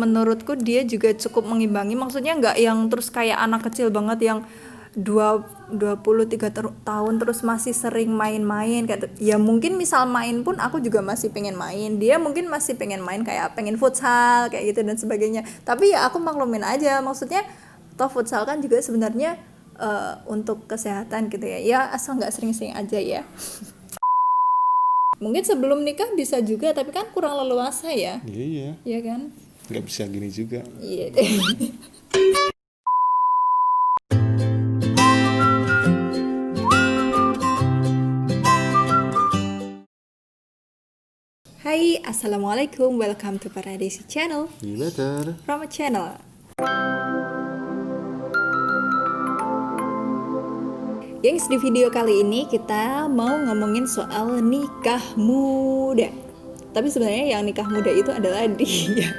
menurutku dia juga cukup mengimbangi, maksudnya nggak yang terus kayak anak kecil banget yang 23 tahun terus masih sering main-main kayak ya mungkin misal main pun aku juga masih pengen main, dia mungkin masih pengen main kayak pengen futsal kayak gitu dan sebagainya, tapi ya aku maklumin aja, maksudnya toh futsal kan juga sebenarnya untuk kesehatan gitu ya asal nggak sering-sering aja ya. Mungkin sebelum nikah bisa juga, tapi kan kurang leluasa ya. Iya Iya kan? nggak bisa gini juga. Iya deh. Hai, assalamualaikum, welcome to Paradisi Channel. Be better. Rama Channel. Gengs, di video kali ini kita mau ngomongin soal nikah muda. Tapi sebenarnya yang nikah muda itu adalah dia.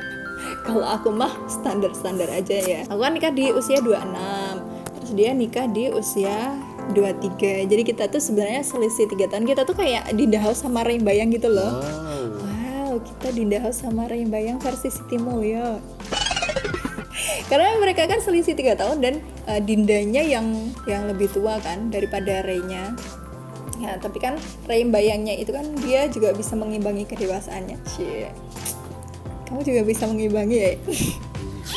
Kalau aku mah standar-standar aja ya. Aku kan nikah di usia 26, terus dia nikah di usia 23. Jadi kita tuh sebenarnya selisih 3 tahun. Kita tuh kayak Dinda House sama Rembayang gitu loh. Wow, kita Dinda House sama Rembayang versi Siti Mulyo. Karena mereka kan selisih 3 tahun dan Dindanya yang lebih tua kan daripada Reynya. Ya, tapi kan Rembayangnya itu kan dia juga bisa mengimbangi kedewasaannya. Cie. Kamu juga bisa mengimbangi ya?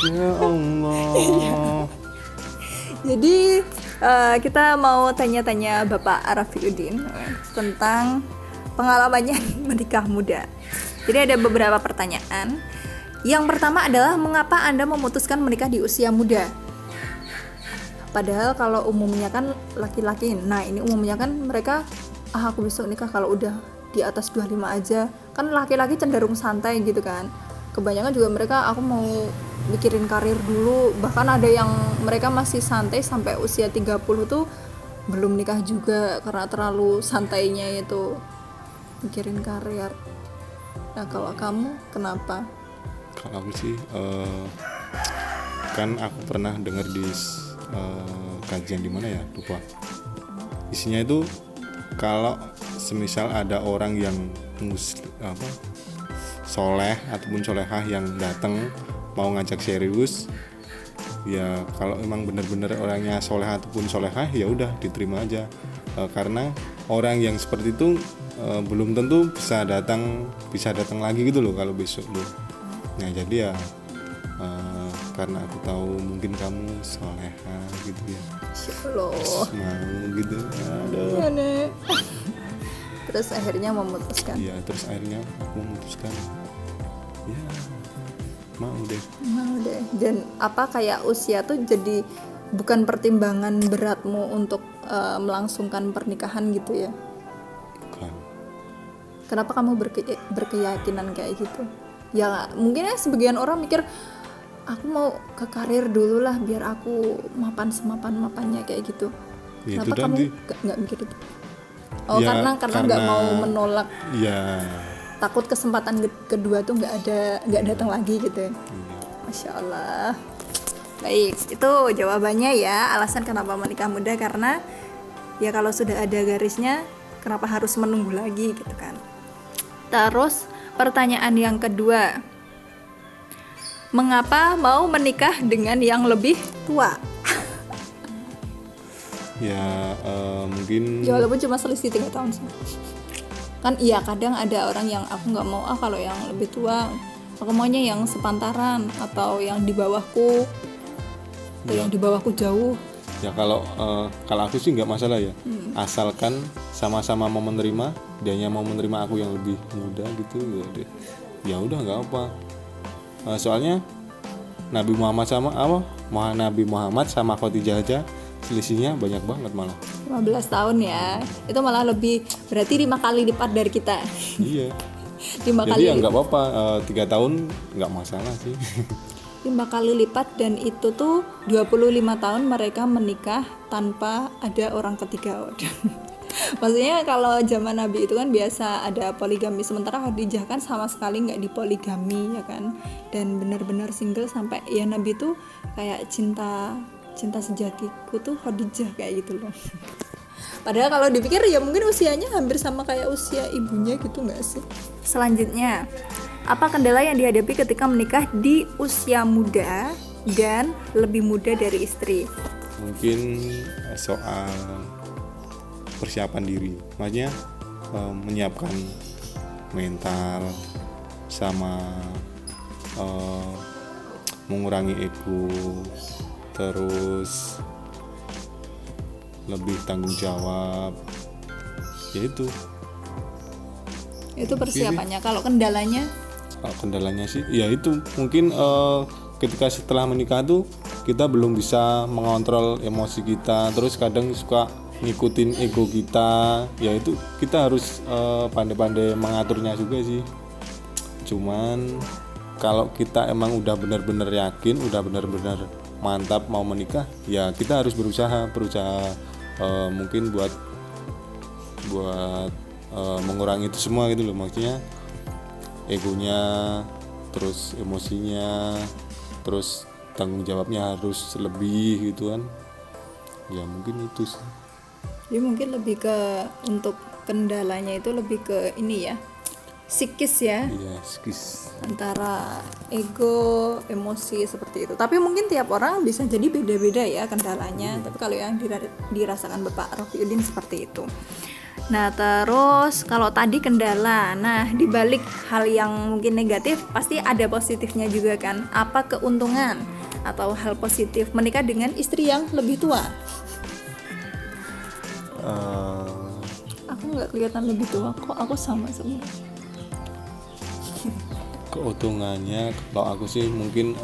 Ya Allah. Jadi kita mau tanya-tanya Bapak Arafiuddin tentang pengalamannya menikah muda. Jadi ada beberapa pertanyaan. Yang pertama adalah mengapa Anda memutuskan menikah di usia muda? Padahal kalau umumnya kan laki-laki, nah ini umumnya kan mereka aku besok nikah kalau udah di atas 25 aja. Kan laki-laki cenderung santai gitu kan. Kebanyakan juga mereka aku mau mikirin karir dulu. Bahkan ada yang mereka masih santai sampai usia 30 tuh belum nikah juga karena terlalu santainya itu mikirin karir. Nah kalau kamu kenapa? Kalau aku sih kan aku pernah dengar di kajian di mana ya lupa. Isinya itu kalau semisal ada orang yang soleh ataupun solehah yang datang mau ngajak serius, ya kalau emang benar-benar orangnya soleh ataupun solehah ya udah diterima aja. Karena orang yang seperti itu belum tentu bisa datang lagi gitu loh kalau besok loh. Nah jadi ya karena aku tahu mungkin kamu soleha gitu ya, terus mau gitu, aduh. Terus akhirnya memutuskan. Iya, terus akhirnya aku memutuskan ya mau deh. Dan apa kayak usia tuh jadi bukan pertimbangan beratmu untuk melangsungkan pernikahan gitu ya? Bukan. Kenapa kamu berkeyakinan kayak gitu? Ya mungkin ya sebagian orang mikir aku mau ke karir dulu lah biar aku mapan semapan-mapannya kayak gitu. Ya, kenapa kamu nggak mikir itu? Oh ya, karena nggak mau menolak. Ya. Takut kesempatan kedua tuh nggak datang lagi gitu ya. Masya Allah. Baik, itu jawabannya ya, alasan kenapa menikah muda karena ya kalau sudah ada garisnya kenapa harus menunggu lagi gitu kan. Terus pertanyaan yang kedua, mengapa mau menikah dengan yang lebih tua? Ya mungkin Ya walaupun cuma selisih 3 tahun sih. Kan iya kadang ada orang yang aku nggak mau kalau yang lebih tua, aku maunya yang sepantaran atau yang di bawahku atau yang di bawahku jauh. Ya kalau aku sih nggak masalah ya, asalkan sama-sama mau menerima, dianya mau menerima aku yang lebih muda gitu, ya udah nggak apa. Soalnya Nabi Muhammad sama Khadijah aja selisihnya banyak banget malah. 15 tahun ya, itu malah lebih berarti 5 kali lipat dari kita. Iya. 5 Jadi kali. Ya nggak apa-apa, 3 tahun nggak masalah sih. 5 kali lipat dan itu tuh 25 tahun mereka menikah tanpa ada orang ketiga. Maksudnya kalau zaman Nabi itu kan biasa ada poligami, sementara Khadijah kan sama sekali nggak dipoligami ya kan, dan benar-benar single sampai ya Nabi tuh kayak cinta sejatiku tuh Khadijah kayak gitu loh. Padahal kalau dipikir ya mungkin usianya hampir sama kayak usia ibunya gitu nggak sih? Selanjutnya, Apa kendala yang dihadapi ketika menikah di usia muda dan lebih muda dari istri? Mungkin soal persiapan diri, maksudnya menyiapkan mental sama mengurangi ego, terus lebih tanggung jawab, yaitu Itu persiapannya. Kalau kendalanya? kendalanya sih ya itu mungkin ketika setelah menikah tuh kita belum bisa mengontrol emosi kita, terus kadang suka ngikutin ego kita, ya itu kita harus pandai-pandai mengaturnya juga sih. Cuman kalau kita emang udah benar-benar yakin, udah benar-benar mantap mau menikah, ya kita harus berusaha mungkin buat mengurangi itu semua gitu loh, maksudnya egonya, terus emosinya, terus tanggung jawabnya harus lebih gitu kan, ya mungkin itu sih. Jadi mungkin lebih ke untuk kendalanya itu lebih ke ini ya, psikis ya, Iya, skis. antara ego, emosi seperti itu. Tapi mungkin tiap orang bisa jadi beda-beda ya kendalanya. Tapi kalau yang dirasakan Bapak Rafiuddin seperti itu. Nah terus kalau tadi kendala, nah dibalik hal yang mungkin negatif pasti ada positifnya juga kan. Apa keuntungan atau hal positif menikah dengan istri yang lebih tua? Aku nggak kelihatan lebih tua kok, aku sama semua. Keuntungannya kalau aku sih mungkin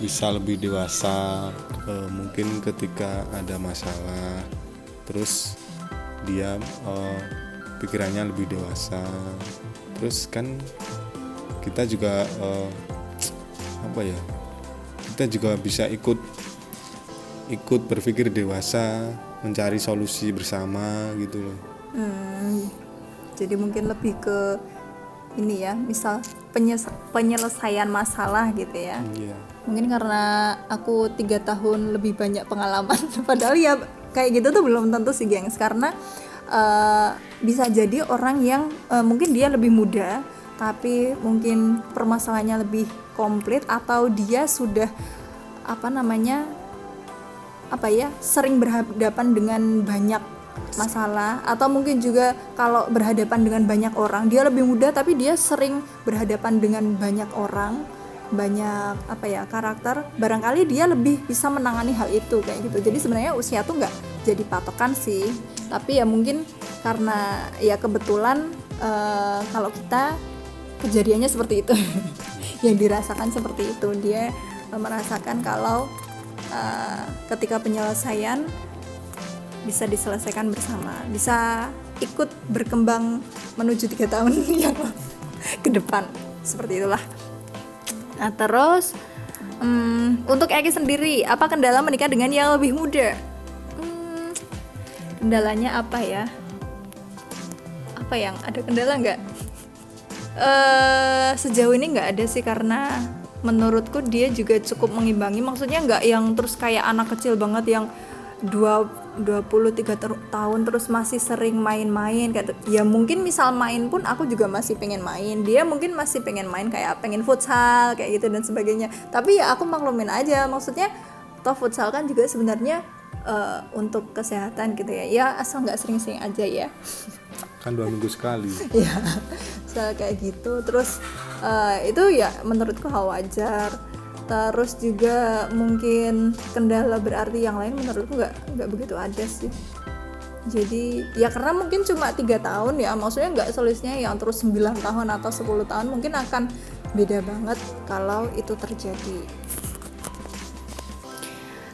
bisa lebih dewasa, mungkin ketika ada masalah, terus dia pikirannya lebih dewasa, terus kan kita juga kita juga bisa ikut berpikir dewasa, mencari solusi bersama gitu loh. Jadi mungkin lebih ke ini ya, misal penyelesaian masalah gitu ya. Iya. Mungkin karena aku 3 tahun lebih banyak pengalaman padahal ya kayak gitu tuh belum tentu sih gengs, karena bisa jadi orang yang mungkin dia lebih muda tapi mungkin permasalahannya lebih komplit, atau dia sudah sering berhadapan dengan banyak masalah, atau mungkin juga kalau berhadapan dengan banyak orang, dia lebih muda tapi dia sering berhadapan dengan banyak orang, banyak karakter, barangkali dia lebih bisa menangani hal itu kayak gitu. Jadi sebenarnya usia tuh nggak jadi patokan sih, tapi ya mungkin karena ya kebetulan kalau kita kejadiannya seperti itu yang dirasakan seperti itu, dia merasakan kalau ketika penyelesaian bisa diselesaikan bersama, bisa ikut berkembang menuju 3 tahun yang ke depan, seperti itulah. Nah terus untuk Eki sendiri, apa kendala menikah dengan yang lebih muda? Kendalanya apa ya? Apa yang ada kendala nggak? Sejauh ini nggak ada sih, karena menurutku dia juga cukup mengimbangi. Maksudnya nggak yang terus kayak anak kecil banget yang 23 tahun terus masih sering main-main kayak ya mungkin misal main pun aku juga masih pengen main, dia mungkin masih pengen main kayak pengen futsal kayak gitu dan sebagainya. Tapi ya aku maklumin aja, maksudnya toh futsal kan juga sebenarnya untuk kesehatan gitu ya asal nggak sering-sering aja ya. Kan 2 minggu sekali. Ya soal kayak gitu. Terus itu ya menurutku hal wajar. Terus juga mungkin kendala berarti yang lain menurutku nggak begitu ada sih. Jadi ya karena mungkin cuma 3 tahun ya, maksudnya nggak solusinya yang terus 9 tahun atau 10 tahun, mungkin akan beda banget kalau itu terjadi.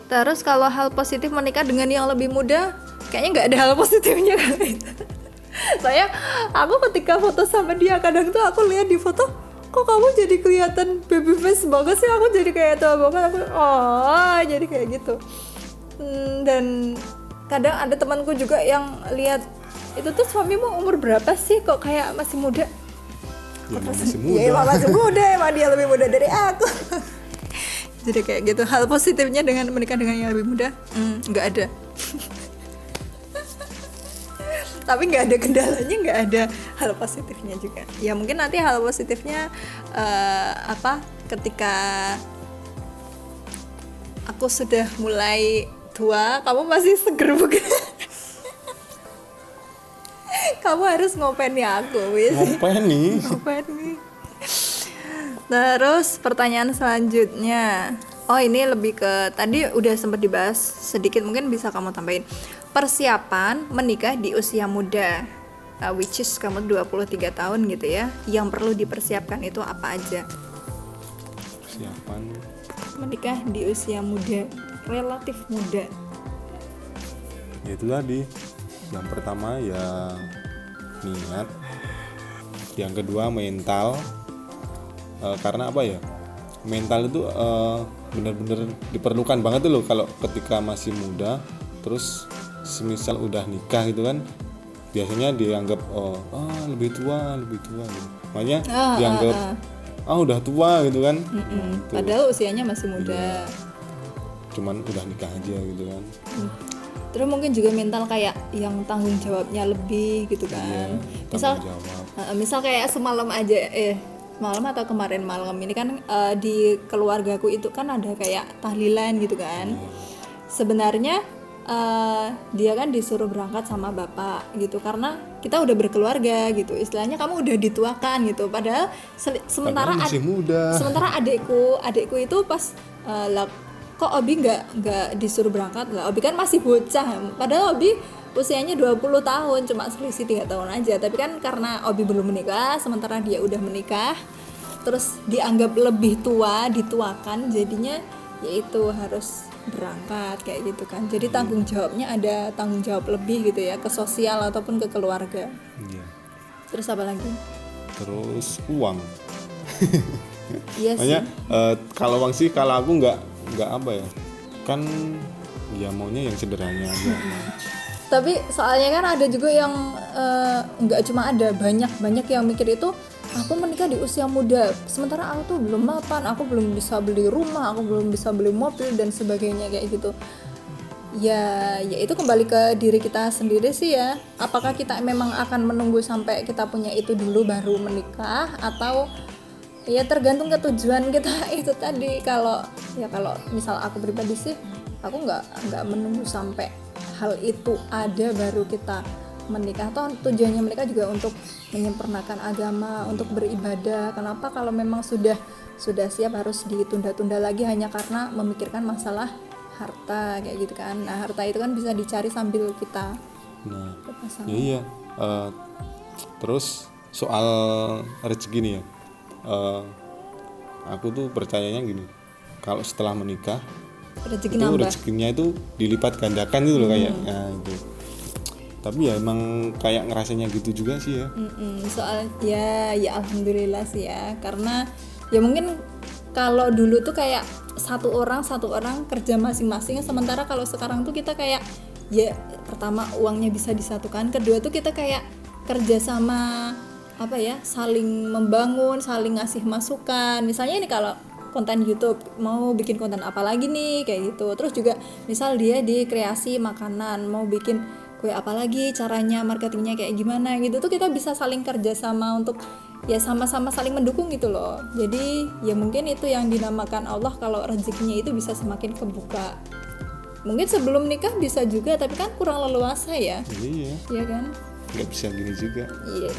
Terus kalau hal positif menikah dengan yang lebih muda, kayaknya nggak ada hal positifnya kali. Saya aku ketika foto sama dia kadang tuh aku lihat di foto, kok kamu jadi kelihatan baby face banget sih, aku jadi kayak tua banget, jadi kayak gitu. Dan kadang ada temanku juga yang lihat, itu tuh suamimu umur berapa sih kok kayak masih muda? Ya masih muda. Ya emang masih muda, emang dia lebih muda dari aku. Jadi kayak gitu. Hal positifnya dengan menikah dengan yang lebih muda nggak ada. tapi nggak ada kendalanya, nggak ada hal positifnya juga. Ya mungkin nanti hal positifnya ketika aku sudah mulai tua, kamu masih seger bukan? Kamu harus ngopeni aku, wis. Ngopeni. Terus pertanyaan selanjutnya. Oh, ini lebih ke tadi udah sempat dibahas sedikit, mungkin bisa kamu tambahin. Persiapan menikah di usia muda, which is kamu 23 tahun gitu ya. Yang perlu dipersiapkan itu apa aja? Persiapan Menikah di usia muda, relatif muda. ya itu tadi. Yang pertama ya niat, yang kedua mental. Karena apa ya, mental itu benar-benar diperlukan banget tuh loh kalau ketika masih muda. Terus semisal udah nikah gitu kan, biasanya dianggap lebih tua gitu. Makanya dianggap udah tua gitu kan. Padahal usianya masih muda. Cuman udah nikah aja gitu kan. Terus mungkin juga mental kayak yang tanggung jawabnya lebih gitu kan. Misal kayak semalam atau kemarin malam ini kan di keluargaku itu kan ada kayak tahlilan gitu kan. Sebenarnya dia kan disuruh berangkat sama bapak gitu karena kita udah berkeluarga gitu. Istilahnya kamu udah dituakan gitu. Padahal sementara masih muda. Sementara adikku itu pas kok Obi nggak disuruh berangkat lah. Obi kan masih bocah. Padahal Obi usianya 20 tahun, cuma selisih 3 tahun aja. Tapi kan karena Obi belum menikah, sementara dia udah menikah, terus dianggap lebih tua, dituakan, jadinya yaitu harus berangkat kayak gitu kan. Jadi tanggung jawabnya ada tanggung jawab lebih gitu ya, ke sosial ataupun ke keluarga. Terus apa lagi? Terus uang. Iya sih. Makanya kalau uang sih, kalau aku nggak apa ya, kan ya maunya yang sederhana aja. Tapi soalnya kan ada juga yang nggak cuma ada, banyak yang mikir itu aku menikah di usia muda, sementara aku tuh belum mapan, aku belum bisa beli rumah, aku belum bisa beli mobil dan sebagainya kayak gitu. Ya itu kembali ke diri kita sendiri sih ya. Apakah kita memang akan menunggu sampai kita punya itu dulu baru menikah, atau ya tergantung ke tujuan kita itu tadi. Kalau misal aku pribadi sih, aku nggak menunggu sampai hal itu ada baru kita menikah. Toh tujuannya mereka juga untuk menyempurnakan agama, untuk beribadah. Kenapa kalau memang sudah siap harus ditunda-tunda lagi hanya karena memikirkan masalah harta kayak gitu kan. Nah, harta itu kan bisa dicari sambil kita berpasangan. Iya. Terus soal rezeki nih ya, aku tuh percayanya gini, kalau setelah menikah rezekinya itu dilipat gandakan gitu loh kayaknya itu. Tapi ya emang kayak ngerasanya gitu juga sih ya. Soal ya alhamdulillah sih ya, karena ya mungkin kalau dulu tuh kayak satu orang kerja masing-masing, sementara kalau sekarang tuh kita kayak ya pertama uangnya bisa disatukan, kedua tuh kita kayak kerja sama saling membangun, saling ngasih masukan. Misalnya ini kalau konten YouTube, mau bikin konten apa lagi nih kayak gitu. Terus juga misal dia di kreasi makanan, mau bikin kue apa lagi, caranya marketingnya kayak gimana gitu, tuh kita bisa saling kerja sama untuk ya sama-sama saling mendukung gitu loh. Jadi ya mungkin itu yang dinamakan Allah, kalau rezekinya itu bisa semakin kebuka. Mungkin sebelum nikah bisa juga, tapi kan kurang leluasa ya. Iya kan? Nggak bisa gini juga. Iya.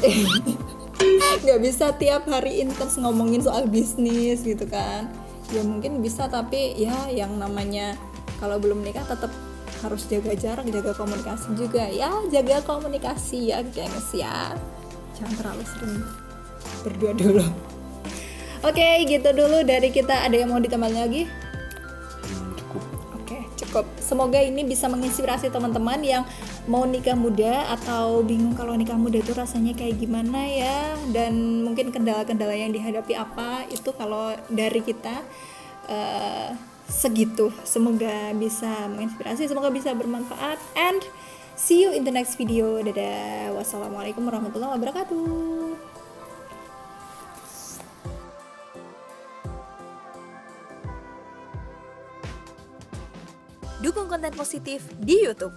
Nggak bisa tiap hari intens ngomongin soal bisnis gitu kan. Ya mungkin bisa, tapi ya yang namanya kalau belum nikah tetap harus jaga jarak, jaga komunikasi juga ya, jaga komunikasi ya gengs ya, jangan terlalu sering berdua dulu. Oke, gitu dulu dari kita. Ada yang mau ditambahin lagi? Cukup. Semoga ini bisa menginspirasi teman-teman yang mau nikah muda atau bingung kalau nikah muda itu rasanya kayak gimana ya, dan mungkin kendala-kendala yang dihadapi apa. Itu kalau dari kita segitu. Semoga bisa menginspirasi, semoga bisa bermanfaat, and see you in the next video. Dadah. Wassalamualaikum warahmatullahi wabarakatuh. Dukung konten positif di YouTube.